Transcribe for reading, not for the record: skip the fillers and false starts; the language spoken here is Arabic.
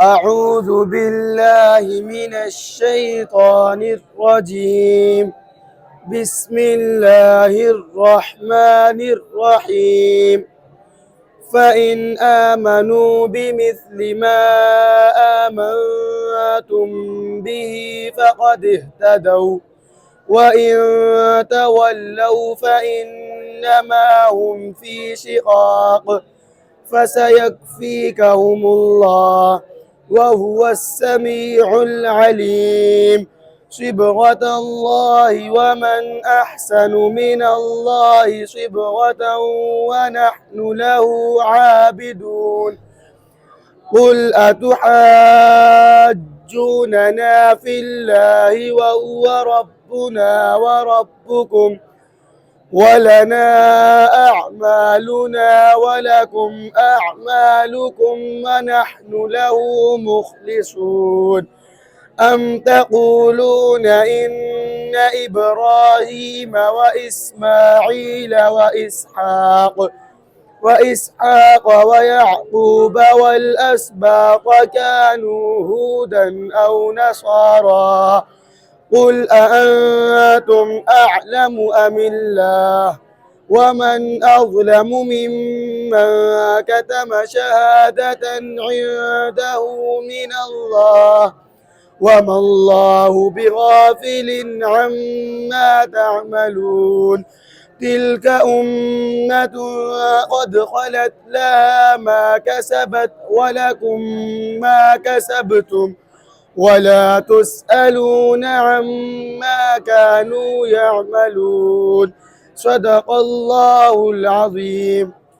أعوذ بالله من الشيطان الرجيم. بسم الله الرحمن الرحيم. فإن آمنوا بمثل ما آمنتم به فقد اهتدوا، وإن تولوا فإنما هم في شقاق، فسيكفيكهم الله وهو السميع العليم. صبغة الله ومن أحسن من الله صبغة ونحن له عابدون. قل أتحاجوننا في الله وهو ربنا وربكم ولنا أعمالنا ولكم أعمالكم ونحن له مخلصون. أم تقولون إن إبراهيم وإسماعيل وإسحاق ويعقوب والأسباط كانوا هودا أو نصارى؟ قل أأنتم أعلم أم الله؟ ومن أظلم ممن كتم شهادة عنده من الله، وما الله بغافل عما تعملون. تلك أمة قد خلت لها ما كسبت ولكم ما كسبتم ولا تسألون عما كانوا يعملون. صدق الله العظيم.